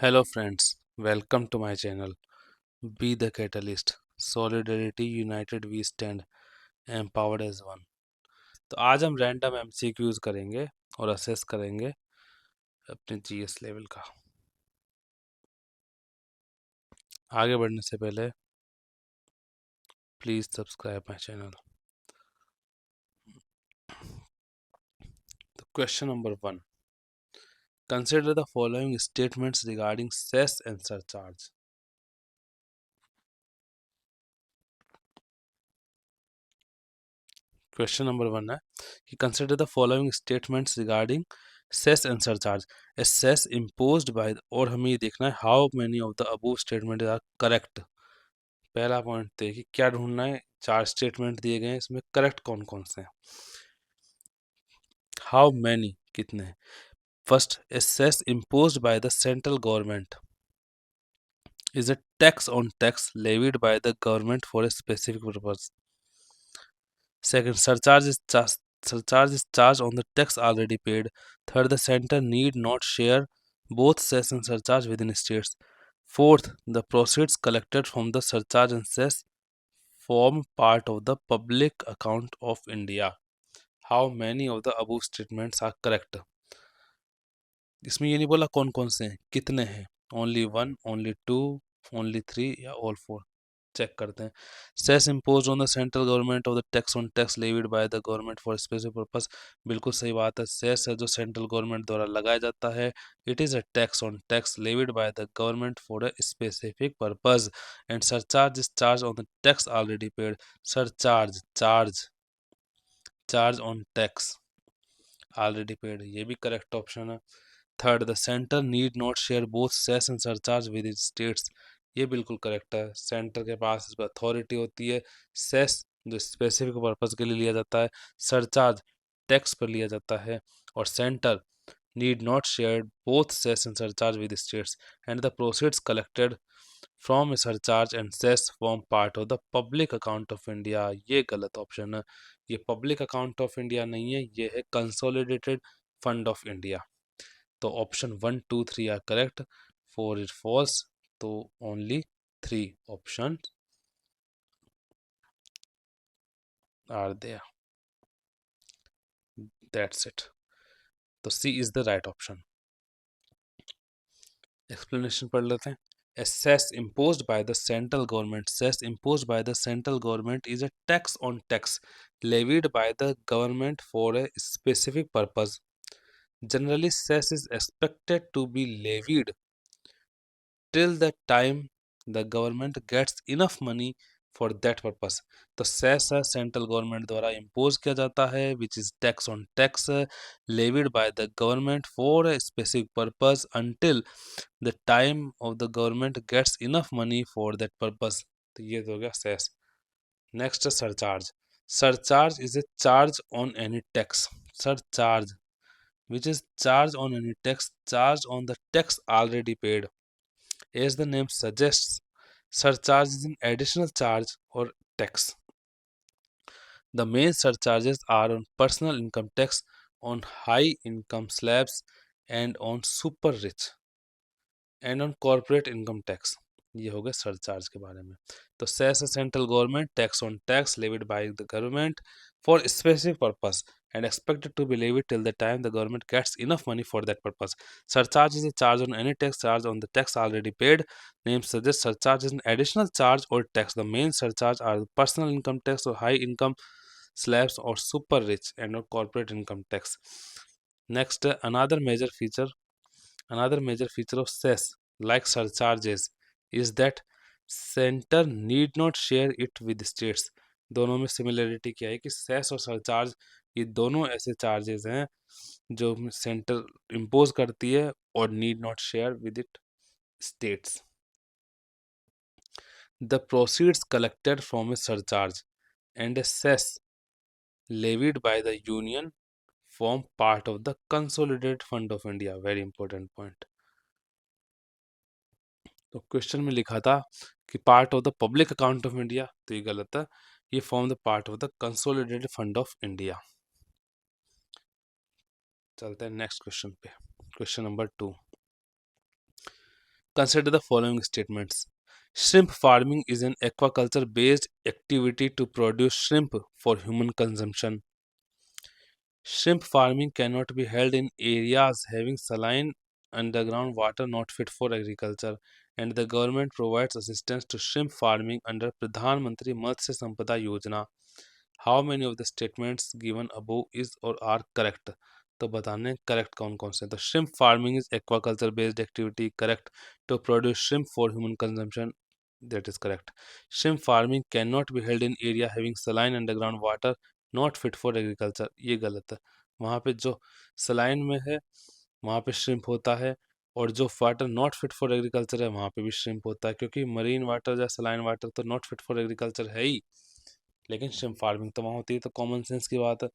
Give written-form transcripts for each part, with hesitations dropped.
Hello friends, welcome to my channel. Be the catalyst. Solidarity United we stand. Empowered as one. तो आज हम random MCQs करेंगे और assess करेंगे अपने जीएस लेवल का। आगे बढ़ने से पहले प्लीज सब्सक्राइब माय चैनल। तो question number 1, consider the following statements regarding cess and surcharge. Question number 1 है कि consider the following statements regarding cess and surcharge. A cess imposed by, और हमें ये देखना है how many of the above statement are correct. पहला point तो कि क्या ढूंढना है, चार स्टेटमेंट दिए गए हैं, इसमें करेक्ट कौन कौन से हैं। हाउ मैनी कितने हैं। First, a cess imposed by the central government is a tax on tax levied by the government for a specific purpose. Second, surcharge is charged on the tax already paid. Third, the center need not share both cess and surcharge within states. Fourth, the proceeds collected from the surcharge and cess form part of the public account of India. How many of the above statements are correct? इसमें ये नहीं बोला कौन कौन से हैं, कितने हैं, only one, only two, only three या ऑल फोर। चेक करते हैं। Cess impose on the central government of the tax on tax levied by the government for specific purpose. बिल्कुल सही बात है, सेस है जो सेंट्रल गवर्नमेंट द्वारा लगाया जाता है। It is a tax on tax levied by the government for a specific purpose. And surcharge is charge on the tax already paid. Surcharge charge charge on tax already paid, ये भी correct option है। Third, the centre need not share both cess and surcharge with it states, ये बिल्कुल correct है। Centre के पास इस पर authority होती है। सेस जो स्पेसिफिक पर्पज के लिए लिया जाता है, सरचार्ज टैक्स पर लिया जाता है, और centre need not share both cess and surcharge with states, and the proceeds collected from surcharge and cess form part of the public account of India, ये गलत ऑप्शन है। ये पब्लिक अकाउंट ऑफ इंडिया नहीं है, ये है consolidated fund of India. तो option 1, 2, 3 are correct, 4 is false, तो only 3 option are there, that's it. तो C is the right option. Explanation पढ़ लेते हैं। A cess imposed by the central government. Cess imposed by the central government is a tax on tax levied by the government for a specific purpose. Generally, cess is expected to be levied till the time the government gets enough money for that purpose. तो cess है central government द्वारा impose किया जाता है, which is tax on tax levied by the government for a specific purpose until the time of the government gets enough money for that purpose. तो ये तो हो गया cess. Next surcharge. Surcharge is a charge on any tax. Surcharge which is charge on any tax, charge on the tax already paid. As the name suggests, surcharge is an additional charge or tax. The main surcharges are on personal income tax, on high income slabs, and on super rich, and on corporate income tax. ये हो गया surcharge के बारे में। तो cess central government tax on tax levied by the government for specific purpose and expected to be levied till the time the government gets enough money for that purpose. Surcharge is a charge on any tax charge on the tax already paid. Name suggests surcharge is an additional charge or tax. The main surcharge are personal income tax or high income slabs or super rich and or corporate income tax. Next, another major feature of cess, like surcharges, is that center need not share it with states. दोनों में similarity क्या है कि cess और surcharge ये दोनों ऐसे charges हैं जो सेंटर इम्पोज करती है और need not share with it states. The proceeds collected from a surcharge and a cess levied by the union form part of the consolidated fund of India. Very important point. तो question में लिखा था कि part of the public account of India, तो ये गलत है, ये form the part of the consolidated fund of India. चलते हैं नेक्स्ट क्वेश्चन पे। Question number 2, Consider the following statements. Shrimp farming is an aquaculture based activity to produce shrimp for human consumption. Shrimp farming cannot be held in areas having saline underground water not fit for agriculture, and the government provides assistance to shrimp farming under Pradhan Mantri Matsya Sampada Yojana. How many of the statements given above is or are correct? तो बताने correct कौन कौन से, तो shrimp farming is aquaculture based activity, correct. To produce shrimp for human consumption, that is correct. Shrimp farming can not be held in area having saline underground water not fit for agriculture, ये गलत है. वहाँ पे जो saline में है वहाँ पे श्रिम्प होता है, और जो water not fit for agriculture है वहाँ पे भी श्रिम्प होता है, क्योंकि मरीन वाटर या सलाइन वाटर तो नॉट फिट फॉर एग्रीकल्चर है ही, लेकिन श्रिम्प फार्मिंग तो वहाँ होती है. तो कॉमन सेंस की बात है,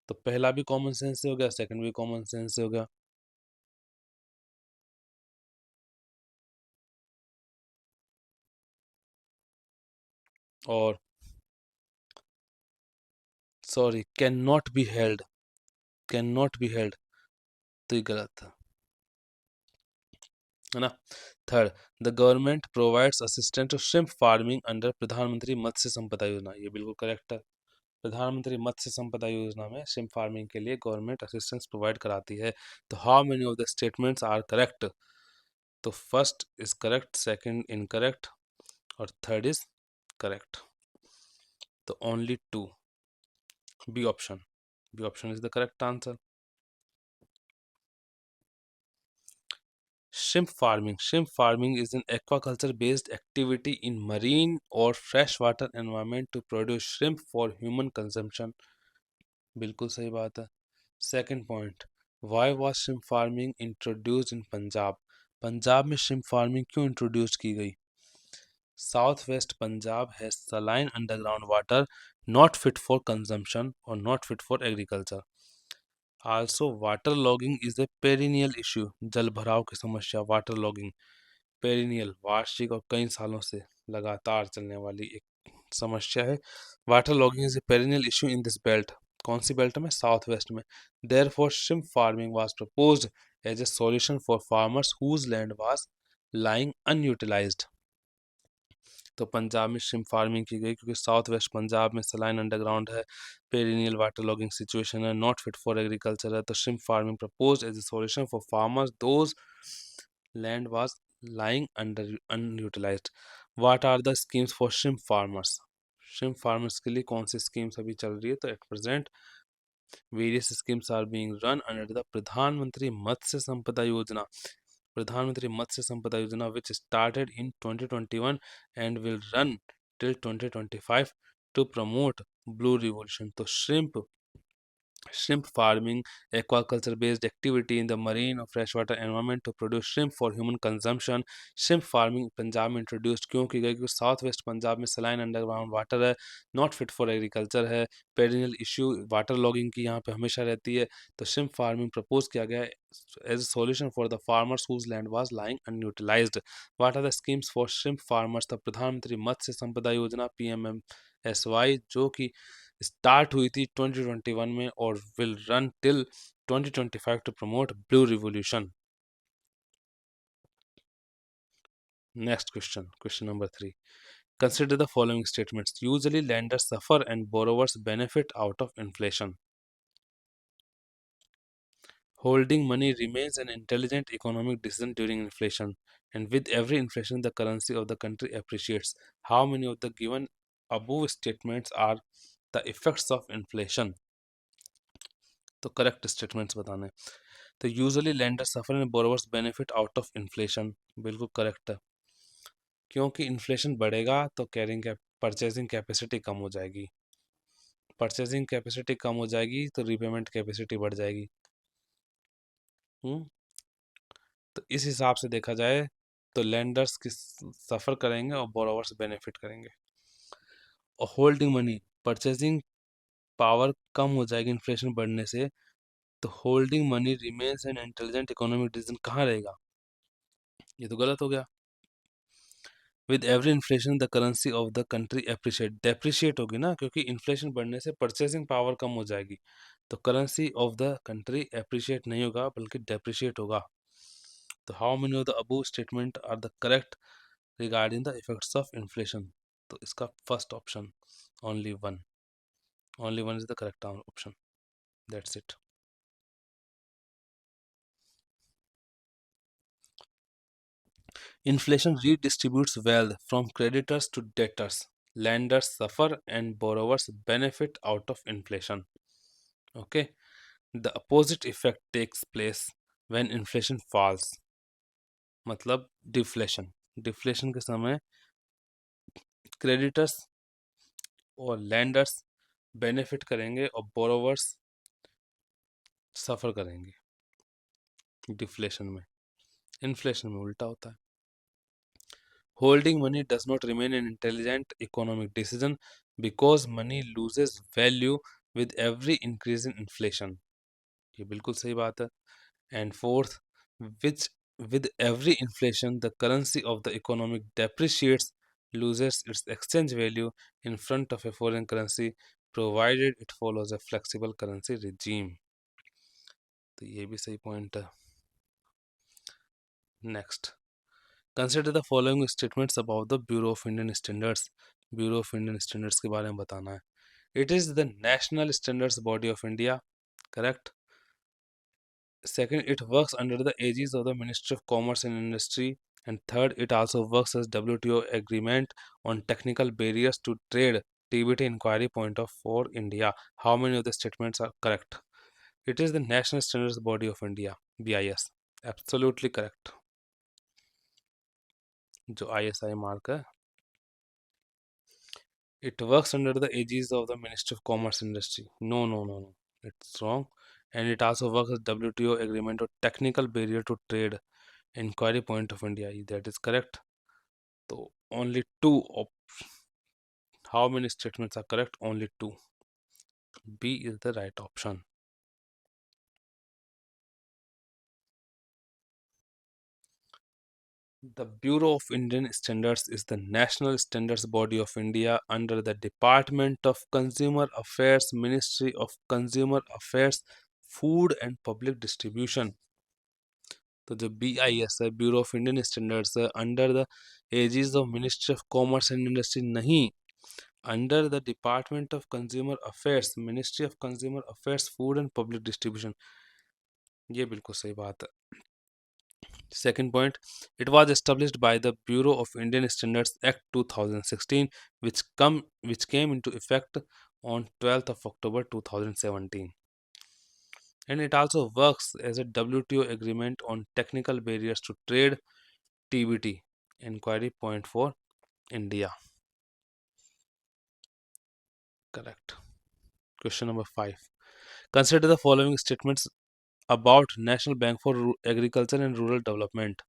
तो पहला भी कॉमन सेंस से हो गया, सेकंड भी कॉमन सेंस से हो गया. और sorry, can not be held, can not be held, तो ये गलत था, है ना. Third, the government provides assistant to shrimp farming under Pradhan Mantri Matsya संपदा योजना, ये बिल्कुल करेक्ट है. प्रधानमंत्री मत्स्य संपदा योजना में श्रिम्प फार्मिंग के लिए गवर्नमेंट असिस्टेंस प्रोवाइड कराती है. तो how many of the statements are correct? तो first is correct, second incorrect, और थर्ड इज करेक्ट. तो only two, B option, B option is the correct answer. Shrimp farming is an aquaculture based activity in marine or freshwater environment to produce shrimp for human consumption. बिल्कुल सही बात है. Second point, why was shrimp farming introduced in Punjab? Punjab में shrimp farming क्यों introduce की गई? South west Punjab है saline underground water not fit for consumption or not fit for agriculture. Also water logging is a perennial issue, जल भराव की समस्या, water logging perennial, वार्षिक और कई सालों से लगातार चलने वाली एक समस्या है. Water logging is a perennial issue in this belt. कौन सी बेल्ट में? साउथ वेस्ट में. Therefore shrimp farming was proposed as a solution for farmers whose land was lying unutilised. तो पंजाब में श्रिम्प फार्मिंग की गई क्योंकि साउथ वेस्ट पंजाब में सलाइन अंडरग्राउंड है, पेरिनियल वाटर लॉगिंग सिचुएशन है, नॉट फिट फॉर एग्रीकल्चर है. तो shrimp farming propose as a solution for farmers those land was lying under unutilized. What are the schemes for shrimp farmers? Shrimp farmers के लिए कौन सी schemes अभी चल रही है? तो at present various schemes are being run under the प्रधानमंत्री मत्स्य संपदा योजना. प्रधानमंत्री मत्स्य संपदा योजना which started in 2021 and will run till 2025 to promote blue revolution. तो shrimp farming, aquaculture based activity in the marine or freshwater environment to produce shrimp for human consumption. Shrimp farming Punjab में introduce क्यों की गई? क्योंकि south west Punjab में saline underground water है, not fit for agriculture है, perennial issue water logging की यहाँ पे हमेशा रहती है. तो श्रिम्प फार्मिंग प्रपोज किया गया as a solution for the farmers whose land was lying unutilized. What are the schemes for shrimp farmers? the प्रधानमंत्री मत्स्य संपदा योजना PMMSY जो कि स्टार्ट हुई थी 2021 में और will run till 2025 to promote blue revolution. Next question, question number 3. Consider the following statements. Usually lenders suffer and borrowers benefit out of inflation. Holding money remains an intelligent economic decision during inflation, and with every inflation the currency of the country appreciates. How many of the given above statements are the effects of inflation? तो correct statements बताने. तो usually lender suffer and borrowers benefit out of inflation, बिल्कुल correct है. क्योंकि inflation बढ़ेगा तो carrying cap purchasing capacity कम हो जाएगी, परचेजिंग कैपेसिटी कम हो जाएगी तो रीपेमेंट कैपेसिटी बढ़ जाएगी. हम्म तो इस हिसाब से देखा जाए तो लेंडर्स की सफ़र करेंगे और बोरोवर्स बेनिफिट करेंगे. और होल्डिंग मनी, परचेजिंग पावर कम हो जाएगी इन्फ्लेशन बढ़ने से, तो holding money remains an intelligent economic decision कहाँ रहेगा? ये तो गलत हो गया. With every inflation the currency of the country appreciate, depreciate होगी ना, क्योंकि इन्फ्लेशन बढ़ने से परचेसिंग पावर कम हो जाएगी, तो currency of the country appreciate नहीं होगा बल्कि डेप्रिशिएट होगा. तो how many of the above statement are the correct regarding the effects of inflation? तो इसका first option, only one, only one is the correct option, that's it. Inflation redistributes wealth from creditors to debtors. Lenders suffer and borrowers benefit out of inflation. Okay. The opposite effect takes place when inflation falls. मतलब deflation. Deflation के समय creditors और landers benefit करेंगे और borrowers सफर करेंगे deflation में. Inflation में उल्टा होता है. Holding money does not remain an intelligent economic decision because money loses value with every increase in inflation. ये बिल्कुल सही बात है. And fourth, which with every inflation, the currency of the economic depreciates, loses its exchange value in front of a foreign currency, provided it follows a flexible currency regime. तो ये भी सही point है. Next. Consider the following statements about the Bureau of Indian Standards. Bureau of Indian Standards के बारे में बताना है. It is the national standards body of India. Correct. Second, it works under the aegis of the Ministry of Commerce and Industry. And third, it also works as WTO agreement on technical barriers to trade. TBT inquiry point of for India. How many of the statements are correct? It is the national standards body of India. BIS. Absolutely correct. जो ISI mark है. It works under the aegis of the Ministry of Commerce and Industry. No, no, no, no. It's wrong. And it also works as WTO agreement or technical barrier to trade. Inquiry point of India. That is correct. So only two of how many statements are correct? Only two. B is the right option. The Bureau of Indian Standards is the national standards body of India under the Department of Consumer Affairs, Ministry of Consumer Affairs, Food and Public Distribution. तो जो BIS है, bureau of Indian standards है, under the aegis of ministry of commerce and industry नहीं, under the department of consumer affairs, ministry of consumer affairs, food and public distribution. ये बिल्कुल सही बात है. Second point, it was established by the Bureau of Indian Standards Act 2016, which came into effect on 12th of October 2017. And it also works as a WTO agreement on technical barriers to trade, TBT. Inquiry point for India. Correct. Question number 5. Consider the following statements about National Bank for Agriculture and Rural Development.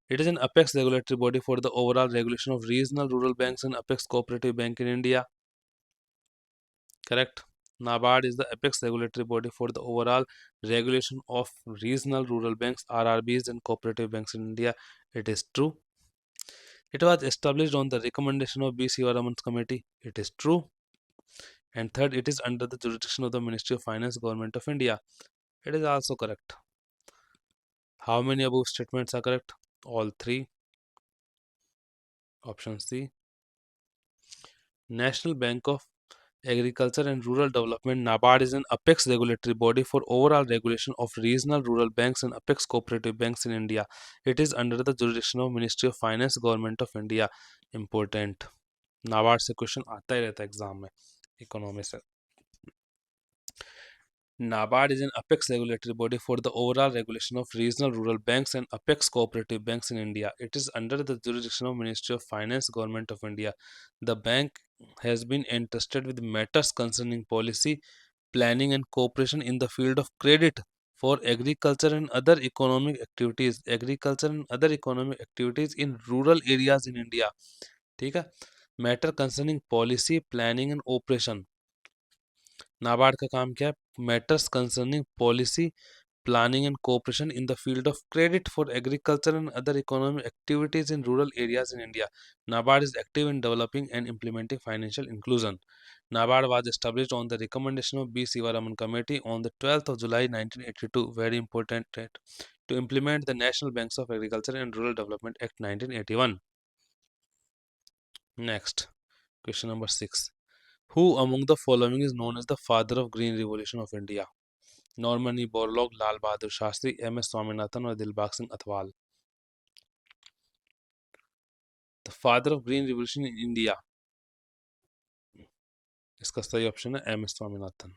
It is an apex regulatory body for the overall regulation of regional rural banks and apex cooperative bank in India. Correct. NABARD is the apex regulatory body for the overall regulation of regional rural banks, RRBs, and cooperative banks in India. It is true. It was established on the recommendation of B. Sivaraman's committee. It is true. And third, it is under the jurisdiction of the Ministry of Finance, Government of India. It is also correct. How many above statements are correct? All three. Option C. National Bank of Agriculture and Rural Development, NABARD, is an apex regulatory body for overall regulation of regional rural banks and apex cooperative banks in India. It is under the jurisdiction of Ministry of Finance, Government of India. Important. NABARD से question आता ही रहता है exam में, economy से. NABARD is an apex regulatory body for the overall regulation of regional rural banks and apex cooperative banks in India. It is under the jurisdiction of Ministry of Finance, Government of India. The bank has been entrusted with matters concerning policy, planning and cooperation in the field of credit for agriculture and other economic activities. Agriculture and other economic activities in rural areas in India. ठीक है. Matter concerning policy, planning and operation. NABARD का काम क्या है? Matters concerning policy, planning and cooperation in the field of credit for agriculture and other economic activities in rural areas in India. NABARD is active in developing and implementing financial inclusion. NABARD was established on the recommendation of B. Sivaraman Committee on the 12th of July 1982, very important date, to implement the National Banks of Agriculture and Rural Development Act 1981. Next, question number 6. Who among the following is known as the father of Green Revolution of India? Norman E. Borlaug, Lal Bahadur Shastri, M.S. Swaminathan और Dilbag Singh Athwal. The father of Green Revolution in India. इसका सही option है M.S. Swaminathan.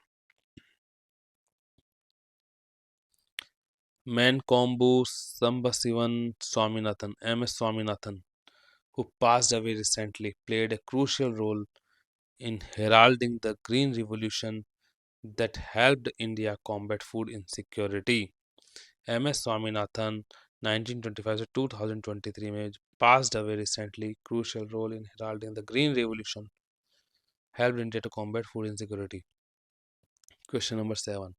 Mankombu Sambasivan Swaminathan, M.S. Swaminathan, who passed away recently, played a crucial role in heralding the Green Revolution that helped India combat food insecurity. M.S. Swaminathan 1925 से 2023 में passed away recently, crucial role in heralding the Green Revolution helped India to combat food insecurity. Question number 7.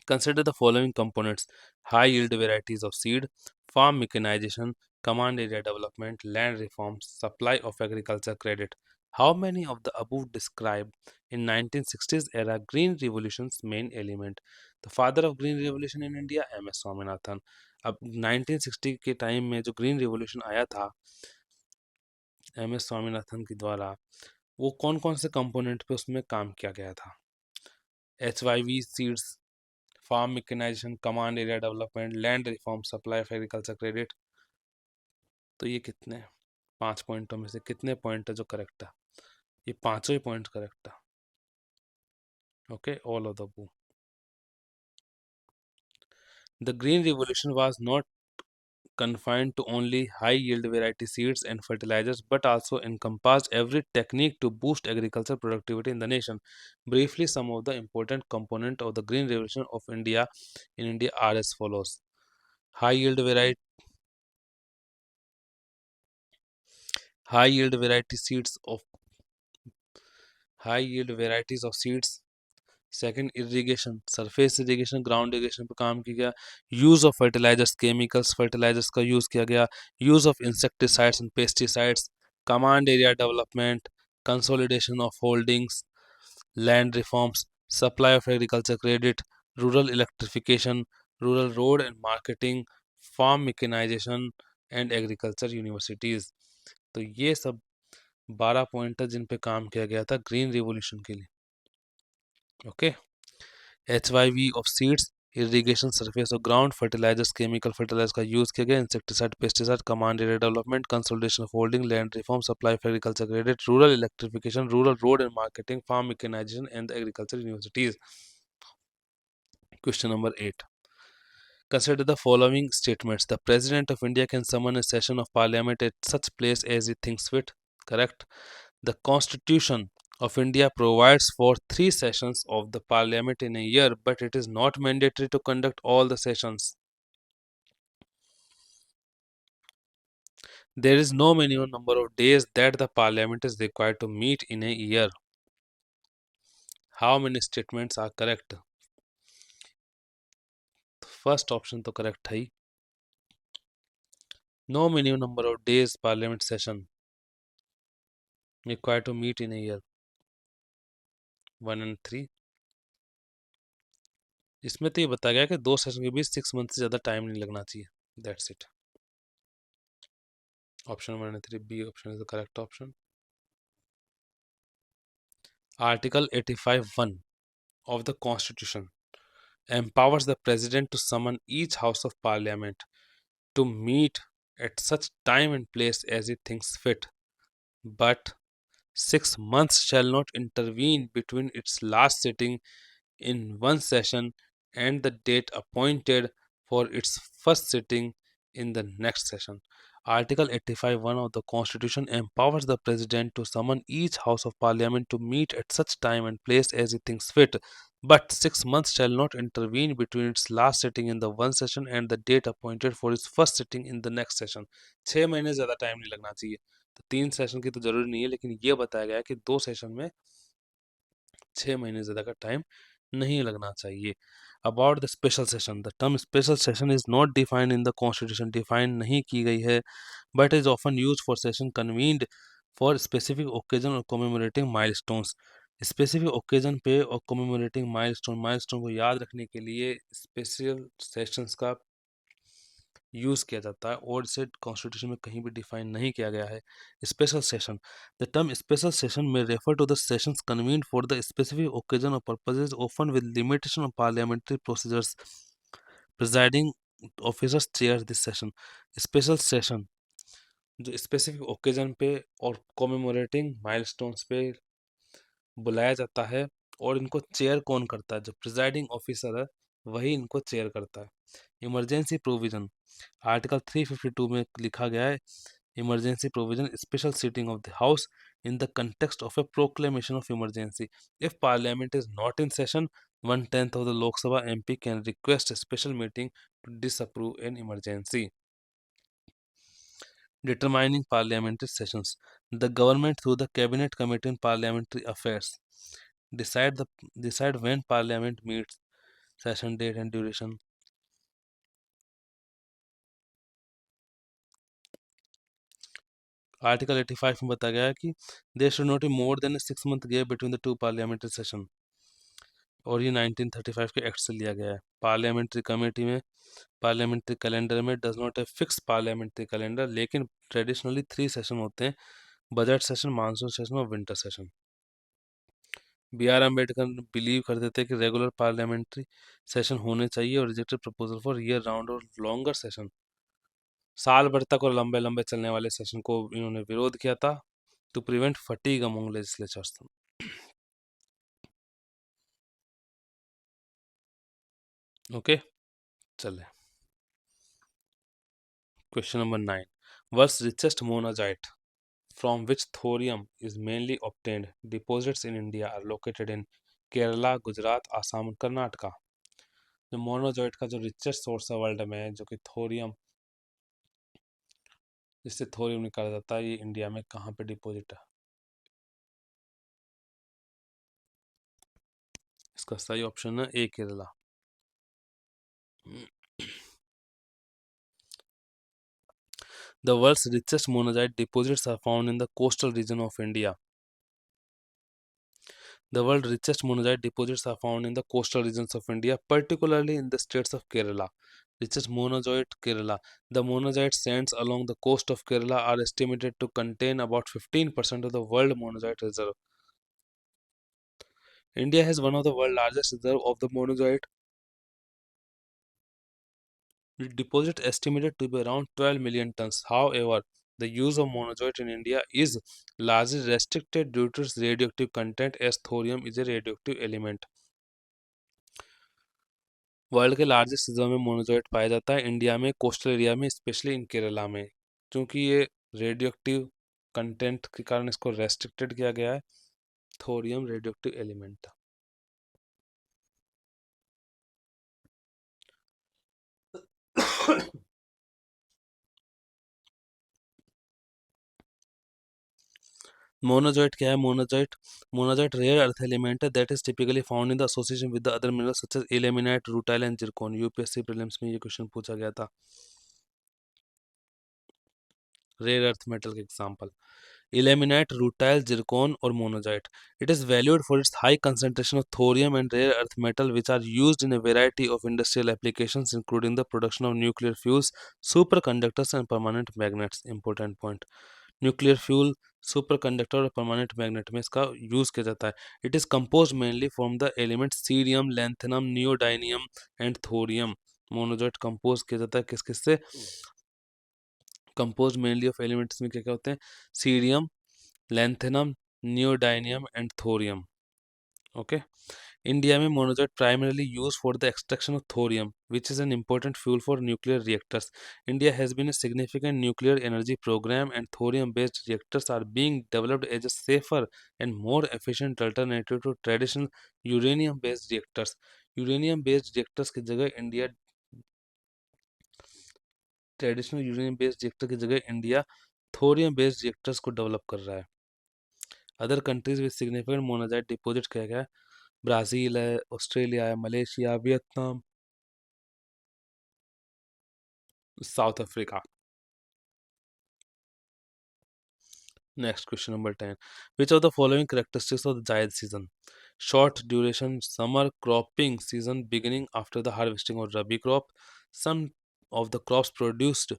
Consider the following components: high yield varieties of seed, farm mechanization, command area development, land reforms, supply of agriculture credit. How many of the above describe in 1960s era Green Revolution's main element? The father of Green Revolution in India, M.S. Swaminathan. अब 1960 के time में जो green revolution आया था M.S. Swaminathan के द्वारा, वो कौन कौन से कंपोनेंट पे उसमें काम किया गया था? HYV seeds, farm mechanisation, command area development, land reform, supply of agriculture credit. तो ये कितने 5 पॉइंटों में से कितने पॉइंट है जो करेक्ट है? ये पांचों ही पॉइंट करेक्ट है. Okay, all of the above. The green revolution was not confined to only high yield variety seeds and fertilizers, but also encompassed every technique to boost agricultural productivity in the nation. Briefly, some of the important components of the Green Revolution of India in India are as follows: high yield variety seeds of high yield varieties of seeds. Second, irrigation, surface irrigation, ground irrigation पर काम किया गया. Use of fertilisers, chemicals fertilisers का use किया गया. Use of insecticides and pesticides. Command area development, consolidation of holdings, land reforms, supply of agriculture credit, rural electrification, rural road and marketing, farm mechanisation and agriculture universities. तो ये सब 12 point है जिन पे काम किया गया था ग्रीन रिवोल्यूशन के लिए. Okay. HYV of seeds, irrigation, surface और ग्राउंड, फर्टिलाइजर्स, केमिकल फर्टिलाइजर्स का यूज किया गया, insecticide, pesticide, command area development, consolidation of holding, land reform, supply of agriculture credit, rural electrification, rural road and marketing, farm mechanisation and agriculture universities. Question number 8. Consider the following statements. The President of India can summon a session of Parliament at such place as he thinks fit. Correct. The Constitution of India provides for 3 sessions of the Parliament in a year, but it is not mandatory to conduct all the sessions. There is no minimum number of days that the Parliament is required to meet in a year. How many statements are correct? First option तो correct है. No minimum number of days Parliament session required to meet in a year. 1 and 3. इसमें तो ये बताया गया कि 2 session के बीच 6 month से ज़्यादा टाइम नहीं लगना चाहिए. That's it. Option 1 and 3 B option is the correct option. Article 85(1) of the Constitution empowers the President to summon each House of Parliament to meet at such time and place as he thinks fit, but 6 months shall not intervene between its last sitting in one session and the date appointed for its first sitting in the next session. Article 85(1) of the Constitution empowers the President to summon each House of Parliament to meet at such time and place as he thinks fit, but 6 months shall not intervene between its last sitting in the one session and the date appointed for its first sitting in the next session. 6 महीने ज़्यादा time नहीं लगना चाहिए. तो 3 session की तो जरूरी नहीं है, लेकिन ये बताया गया है कि 2 सेशन में 6 महीने ज़्यादा का टाइम नहीं लगना चाहिए। About the special session, the term special session is not defined in the constitution, define नहीं की गई है, but is often use for session convened for specific occasion और कमेमोरेटिंग माइलस्टोन्स। स्पेसिफिक ओकेजन पे और कमेमोरेटिंग माइलस्टोन को याद रखने के लिए स्पेशल सेशंस का यूज़ किया जाता है, और इसे कॉन्स्टिट्यूशन में कहीं भी डिफाइन नहीं किया गया है। Special session, the term special session में refer to the sessions convened for the specific occasion और purposes often with limitation of parliamentary procedures. Presiding officers chair this session. Special session जो स्पेसिफिक ओकेजन पे और कॉमेमोरेटिंग milestones पे बुलाया जाता है, और इनको चेयर कौन करता है? जो प्रिजाइडिंग ऑफिसर है वही इनको चेयर करता है। इमरजेंसी प्रोविजन, आर्टिकल 352 में लिखा गया है, emergency provision special sitting of the house in the context of a proclamation of emergency. If parliament is not in session, 1/10 of the Lok Sabha MP can request a special meeting to disapprove an emergency. Determining parliamentary sessions, the government through the cabinet committee on parliamentary affairs decide the decide when parliament meets, session date and duration. Article 85 में बताया गया है कि there should not be more than 6 month gap between the two parliamentary session, और ये 1935 के act से लिया गया है। पार्लियामेंट्री कमेटी में पार्लियामेंट्री कैलेंडर में does not a fix parliamentary calendar, लेकिन ट्रेडिशनली 3 सेशन होते हैं, बजट सेशन, मानसून सेशन और winter session. B R Ambedkar believe करते थे कि रेगुलर पार्लियामेंट्री सेशन होने चाहिए, और rejected proposal for year round और लॉन्गर सेशन, साल भर तक और लंबे लंबे चलने वाले सेशन को इन्होंने विरोध किया था, to prevent fatigue among legislators. Okay, चले question number 9। World's richest monazite from which thorium is mainly obtained deposits in India are located in Kerala, Gujarat, Assam और कर्नाटका। जो मोनोजॉइट का जो रिचेस्ट सोर्स है वर्ल्ड में, जो कि थोरियम, जिससे थोरियम निकाला जाता है, ये इंडिया में कहाँ पे डिपॉजिट है? इसका सही ऑप्शन है ए, Kerala. The world's richest monazite deposits are found in the coastal region of India. The world's richest monazite deposits are found in the coastal regions of India, particularly in the states of Kerala. Richest monazoite, Kerala. The monazite sands along the coast of Kerala are estimated to contain about 15% of the world monazite reserve. India has one of the world's largest reserve of the monazite, with deposit estimated to be around 12 million tons. However, the use of monazoite in India is largely restricted due to its radioactive content, as thorium is a radioactive element. World के largest reserve में मोनोजोइट पाया जाता है India में, coastal area में, specially in Kerala में, क्योंकि ये रेडियो एक्टिव कंटेंट के कारण इसको रेस्ट्रिक्टेड किया गया है। Thorium radio active element. Monazite क्या है? Monazite monazite rare earth element है that is typically found in the association with the other minerals such as ilmenite, rutile and zircon. UPSC prelims में ये क्वेश्चन पूछा गया था। रेयर अर्थ मेटल के example ilmenite, rutile, zircon, or monazite. It is valued for its high concentration of thorium and rare earth metal, which are used in a variety of industrial applications, including the production of nuclear fuels, superconductors, and permanent magnets. Important point. Nuclear fuel, super conductor और permanent magnet में इसका use किया जाता है। It is compose mainly from the element cerium, lanthanum, neodymium and thorium. Monazite compose किया जाता है किस किस से? कंपोज मेनली ऑफ एलिमेंट्स में क्या क्या होते हैं? Cerium, lanthanum, neodymium and thorium. Okay. India में monazite primarily use for the extraction of thorium which is an important fuel for nuclear reactors. India has been a significant nuclear energy program, and thorium based reactors are being developed as a safer and more efficient alternative to traditional uranium based reactors. Uranium based reactors की जगह India traditional uranium based reactor की जगह India thorium based reactors को develop कर रहा है। Other countries with significant monazite deposit क्या है? ब्राज़ील है, ऑस्ट्रेलिया है, Malaysia, Vietnam, south Africa. Next question number 10. Which of the following characteristics of the Zaid season? Short duration summer cropping season beginning after the harvesting of Rabi crop. Some of the crops produced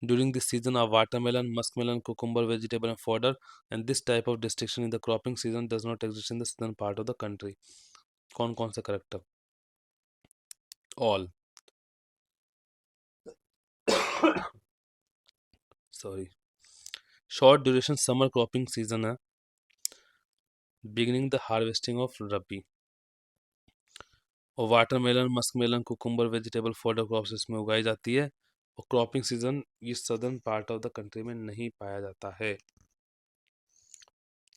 during this season are watermelon, muskmelon, cucumber, vegetable, and fodder. And this type of distinction in the cropping season does not exist in the southern part of the country. कौन कौन सा character? All. Sorry. Short duration summer cropping season है beginning the harvesting of Rabi. और watermelon, muskmelon, cucumber, vegetable fodder crops इसमें उगाई जाती है। और क्रॉपिंग सीजन ये southern part of the country में नहीं पाया जाता है।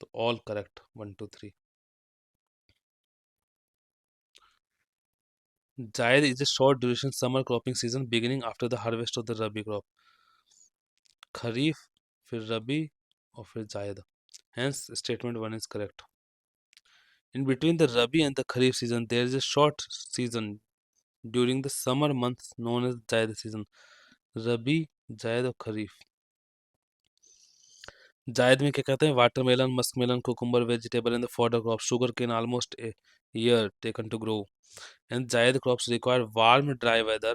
तो ऑल करेक्ट 1 2 3। जायद is a short duration summer cropping season beginning after the harvest of the rabi crop. खरीफ, फिर रबी और फिर जायद। Hence statement 1 is correct. In between the rabi and the kharif season there is a short season during the summer months known as जायद season. रबी, जायद और खरीफ। जायद में क्या कहते हैं? Watermelon, muskmelon, cucumber, vegetable and the fodder crop, sugar cane almost a year taken to grow. And Zayed crops require warm, dry weather.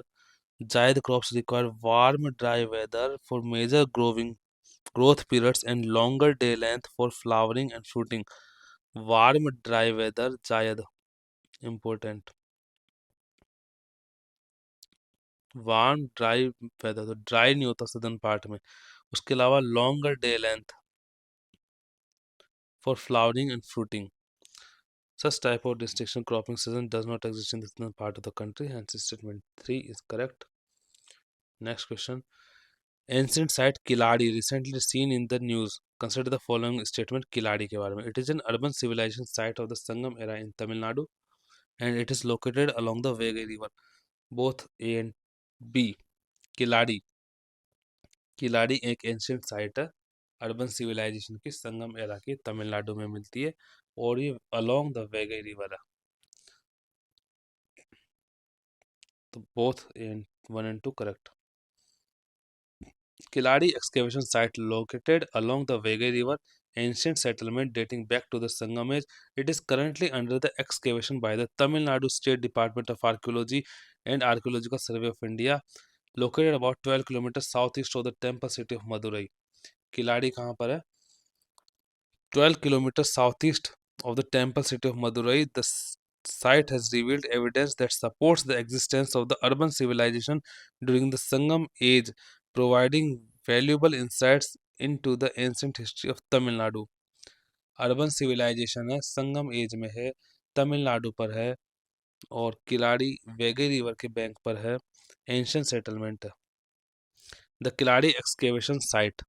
Zayed crops require warm, dry weather for major growth periods and longer day length for flowering and fruiting. Warm, dry weather, Zayed important. Warm dry weather, तो dry नहीं होता southern part में। उसके अलावा longer day length for flowering and fruiting. Such type of distinction cropping season does not exist in the southern part of the country. Hence, statement 3 is correct. Next question. Ancient site Kiladi recently seen in the news. Consider the following statement Kiladi के बारे में. It is an urban civilization site of the Sangam era in Tamil Nadu and it is located along the Vega River. Both A and B. Kiladi. Khiladi एक ancient site है urban civilisation की संगम era की तमिलनाडु में मिलती है और ये along the वेगई river है तो both and 1 and 2 correct. Kiladi excavation site located along the Vega River, ancient settlement dating back to the Sangam age. It is currently under the excavation by the Tamil Nadu State Department of Archaeology and Archaeological Survey of India, located about 12 kilometers southeast of the temple city of Madurai. Kiladi कहाँ पर है? 12 kilometers southeast of the temple city of Madurai. The site has revealed evidence that supports the existence of the urban civilization during the Sangam age, providing valuable insights into the ancient history of Tamil Nadu. Urban civilisation है, Sangam as में है, तमिलनाडु पर है और किलाड़ी वेगे river के bank पर है, एंशियंट सेटलमेंट है। The Khiladi excavation site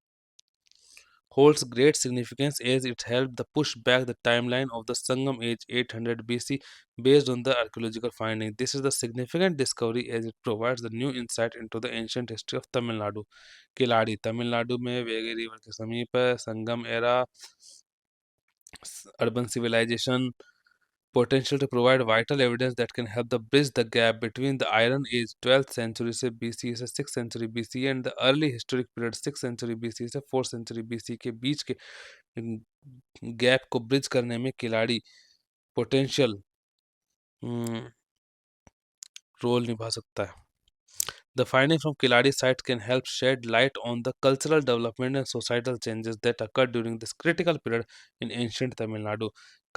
holds great significance as it helped to push back the timeline of the Sangam age 800 BC based on the archaeological findings. This is a significant discovery as it provides the new insight into the ancient history of Tamil Nadu. Keeladi Tamil Nadu में Vaigai river के समीप है, Sangam era, urban civilization, potential to provide vital evidence that can help to bridge the gap between the Iron Age 12th century से BC से 6th century BC and the early historic period 6th century BC से 4th century BC के बीच के gap को bridge करने में खिलाड़ी potential role निभा सकता है. The finding from Kiladi site can help shed light on the cultural development and societal changes that occurred during this critical period in ancient Tamil Nadu.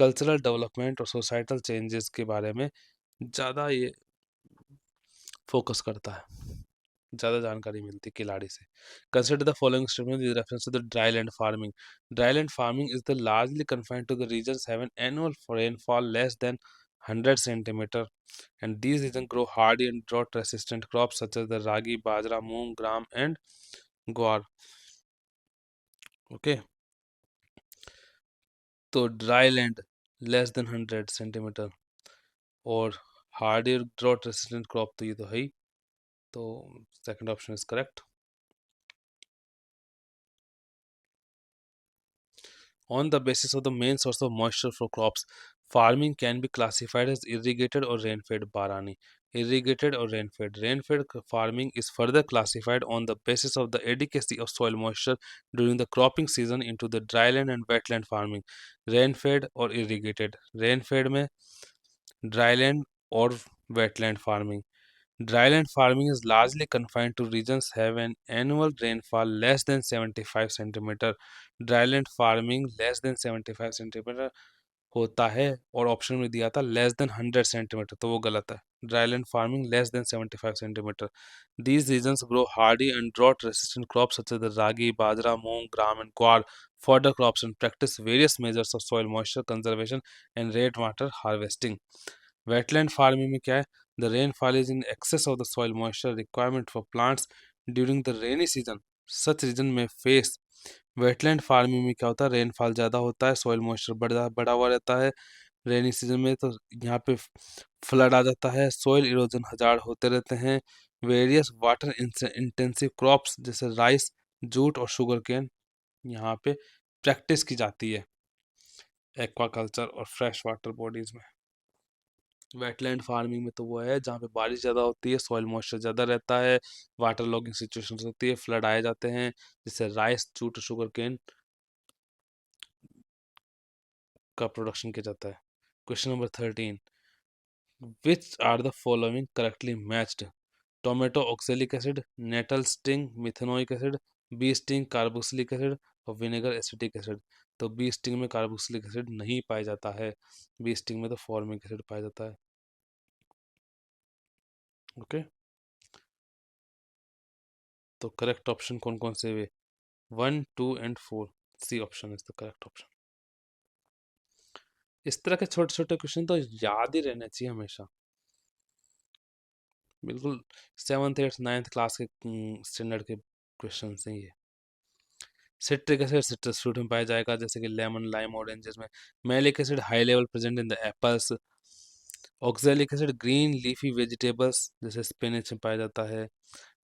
Cultural development और societal changes के बारे में ज़्यादा ये focus करता है, ज़्यादा जानकारी मिलती है किलाड़ी से. Consider the following statement with reference to the dryland farming. Dryland farming is the largely confined to the regions having annual rainfall less than 100 centimeter, and these regions grow hardy and drought-resistant crops such as the ragi, bajra, moong, gram, and guar. Okay, तो dry land less than 100 centimetre और Hardy drought resistant crop तो ये तो है ही, तो second option is correct. On the basis of the main source of moisture for crops, Farming can be classified as irrigated or rain-fed. Barani. Irrigated or rain-fed. Rain-fed farming is further classified on the basis of the adequacy of soil moisture during the cropping season into the dryland and wetland farming. Rain-fed or irrigated. Rain-fed में dryland or wetland farming. Dryland farming is largely confined to regions have an annual rainfall less than 75 centimeter. Dryland farming less than 75 centimeter होता है और option में दिया था less than 100 centimetre, तो वो गलत है. Dryland farming less than 75 centimetre. These regions grow hardy and drought resistant crops such as the ragi, bajra, moong, gram and guar, fodder crops, and practice various measures of soil moisture conservation and rainwater harvesting. Wetland farming में क्या है? The rainfall is in excess of the soil moisture requirement for plants during the rainy season. Such region may face. Wetland farming में क्या होता है? Rainfall ज़्यादा होता है, सॉइल मॉइस्चर बढ़ा बढ़ा हुआ रहता है रेनी सीजन में, तो यहाँ पे फ्लड आ जाता है, सॉइल इरोजन हजार होते रहते हैं. वेरियस वाटर इंटेंसिव क्रॉप्स जैसे राइस, जूट और शुगर केन यहाँ पे प्रैक्टिस की जाती है एक्वाकल्चर और फ्रेश वाटर बॉडीज में. वेटलैंड फार्मिंग में तो वो है जहाँ पे बारिश ज़्यादा होती है, सॉइल मॉइस्चर ज़्यादा रहता है, वाटर लॉगिंग सिचुएशन होती है, फ्लड आए जाते हैं, जैसे राइस, जूट, शुगर केन का प्रोडक्शन किया जाता है. Question number 13. Which are the following correctly matched? Tomato oxalic acid, nettle sting methanoic acid, bee sting carboxylic acid और विनेगर एसिटिक एसिड. तो बी स्टिंग में कार्बोक्सिलिक एसिड नहीं पाया जाता है, बी स्टिंग में तो फॉर्मिक एसिड पाया जाता है. ओके, तो करेक्ट ऑप्शन कौन कौन से हुए? 1, 2 and 4. C option is the correct option. इस तरह के छोटे छोटे क्वेश्चन तो याद ही रहने चाहिए हमेशा, बिल्कुल 7th 8th 9th क्लास के स्टैंडर्ड के क्वेश्चन हैं ये. सिट्रिक एसिड सिट्रस फ्रूट में पाया जाएगा जैसे कि लेमन, लाइम, ऑरेंजेस में. Malic acid high level present in the apples. Oxalic acid green leafy vegetables जैसे स्पिनच में पाया जाता है.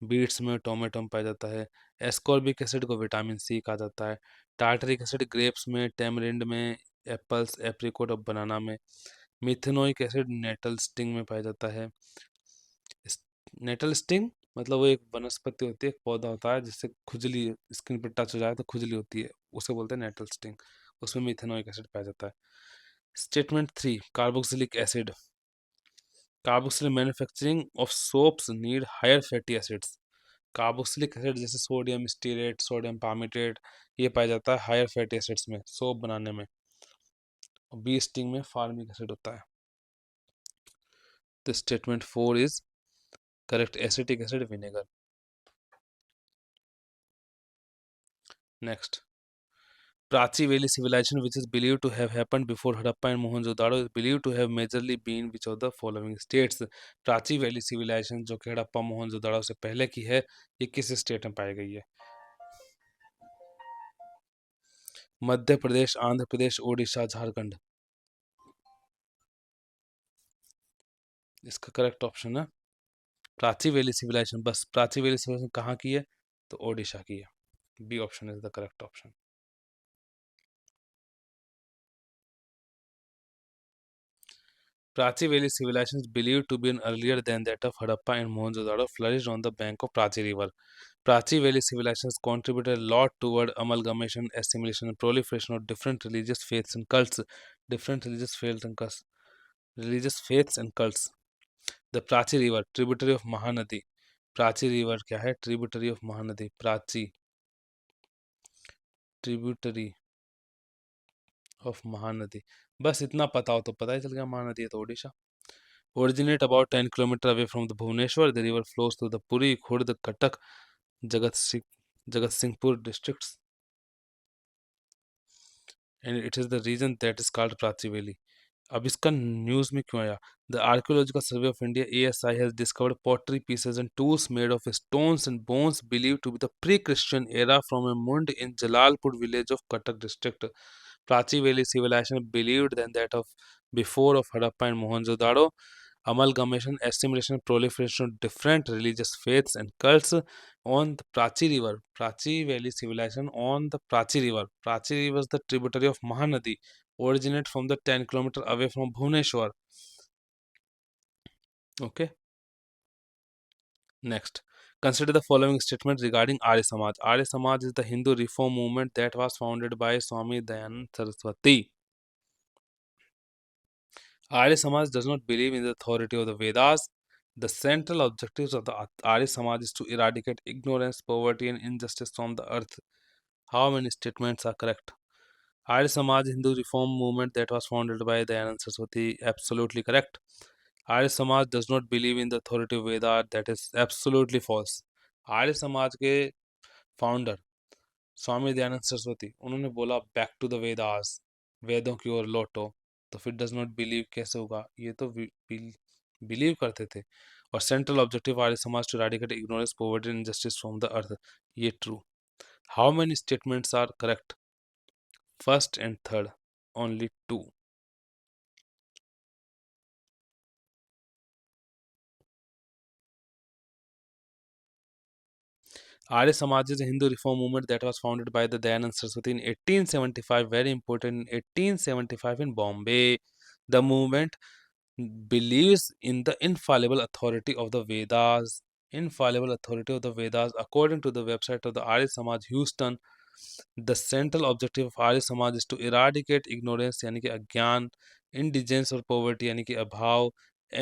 बीट्स में, टोमेटो में पाया जाता है. एस्कॉर्बिक एसिड को विटामिन सी कहा जाता है. टार्टरिक एसिड ग्रेप्स में, टेमरिंड में, एप्पल्स, एप्रिकॉट और बनाना में. मिथेनोइक एसिड नेटल स्टिंग में पाया जाता है. नेटल स्टिंग मतलब वो एक वनस्पति होती है, एक पौधा होता है जिससे खुजली स्किन पर टच हो जाए तो खुजली होती है, उसे बोलते हैं नेटल स्टिंग. उसमें मिथेनोइक एसिड पाया जाता है. Statement 3. Carboxylic acid. Carboxylic manufacturing of soaps need higher fatty acids. Carboxylic acid जैसे सोडियम स्टीरेट, सोडियम पामिटेट, ये पाया जाता है हायर फैटी एसिड्स में सोप बनाने में. बी स्टिंग में फार्मिक एसिड होता है. तो statement 4 is correct. Acetic acid, vinegar. Next. Prachi Valley civilization, which is believed to have happened before Harappa and Mohenjo-daro, is believed to have majorly been which of the following states? Prachi valley civilisation जो कि हड़प्पा मोहनजोदाड़ो से पहले की है, ये किस state में पाई गई है? मध्य प्रदेश, आंध्र प्रदेश, ओडिशा, झारखंड. इसका करेक्ट ऑप्शन है प्राची वैली सिविलाइजेशन. बस प्राची वैली सिविलाइजेशन कहाँ की है? तो ओडिशा की है. B option is the correct option. Prachi Valley civilization is believed to be earlier than that of Harappa and Mohenjo-daro, flourished on the bank of Prachi River. Prachi Valley civilizations contributed a lot toward amalgamation, assimilation, and proliferation of different religious faiths and cults. Different religious faiths and cults. Religious faiths and cults. The Prachi River, tributary of Mahanadi. Prachi river क्या है? Tributary of Mahanadi. Prachi tributary of Mahanadi. बस इतना पता हो तो पता ही चल गया महानदी है तो Odisha. Originate about 10 kilometers away from the Bhubaneswar, the river flows through the Puri, Khurd, Cuttack, Jagat Singh, Jagatsinghpur districts, and it is the region that is called Prachi Valley. अब इसका न्यूज में क्यों आया? The archaeological survey of India ASI has discovered pottery pieces and tools made of stones and bones believed to be the pre-Christian era from a mund in Jalalpur village of Cuttack district. Prachi Valley civilization believed than that of before of Harappa and Mohenjo-daro. Amalgamation, assimilation, proliferation of different religious faiths and cults on the Prachi River. Prachi Valley civilization on the Prachi River. Prachi River is the tributary of Mahanadi. originate from the 10 km away from Bhubaneswar. Okay. Next, consider the following statement regarding Arya Samaj. Arya Samaj is the Hindu reform movement that was founded by Swami Dayanand Saraswati. Arya Samaj does not believe in the authority of the Vedas. The central objectives of the Arya Samaj is to eradicate ignorance, poverty, and injustice from the earth. How many statements are correct? Arya Samaj Hindu reform movement that was founded by Dayanand Saraswati. Absolutely correct. Arya Samaj does not believe in the authority of Veda. That is absolutely false. Arya Samaj के founder Swami Dayanand Saraswati उन्होंने बोला back to the Vedas, वेदों की ओर लौटो। तो फिर does not believe कैसे होगा? ये तो बिलीव करते थे। और central objective Arya Samaj to eradicate ignorance poverty and justice from the earth, ये true. How many statements are correct? First and third, only two. Arya Samaj is a Hindu reform movement that was founded by the Dayanand Saraswati in 1875. Very important, in 1875 in Bombay. The movement believes in the infallible authority of the Vedas. Infallible authority of the Vedas. According to the website of the Arya Samaj Houston, the central objective of Arya Samaj is to eradicate ignorance यानी कि अज्ञान, indigence और poverty यानी कि अभाव,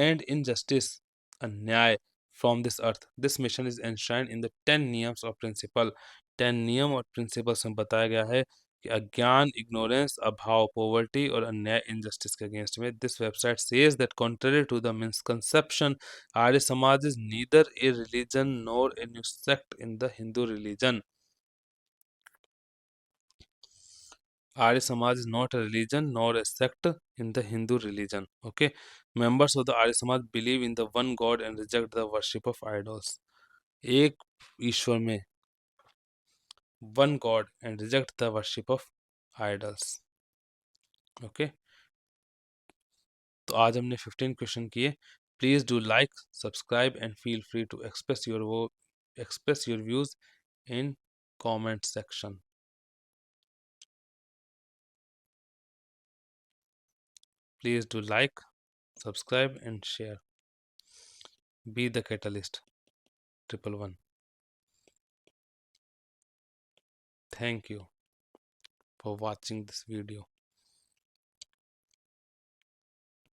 and injustice अन्याय from this earth. This mission is enshrined in the 10 नियम्स और principle. 10 नियम और principles में बताया गया है कि अज्ञान, ignorance, अभाव, poverty और अन्याय, injustice के against में. This website says that contrary to the misconception, Arya Samaj is neither a religion nor a new sect in the Hindu religion. Arya Samaj is not a religion nor a sect in the Hindu religion. Okay, members of the Arya Samaj believe in the one God and reject the worship of idols. एक ईश्वर में, one God and reject the worship of idols. Okay, तो आज हमने 15 question किए. Please do like, subscribe and feel free to express your views in comment section. Please do like, subscribe and share. Be the catalyst. 111. Thank you for watching this video.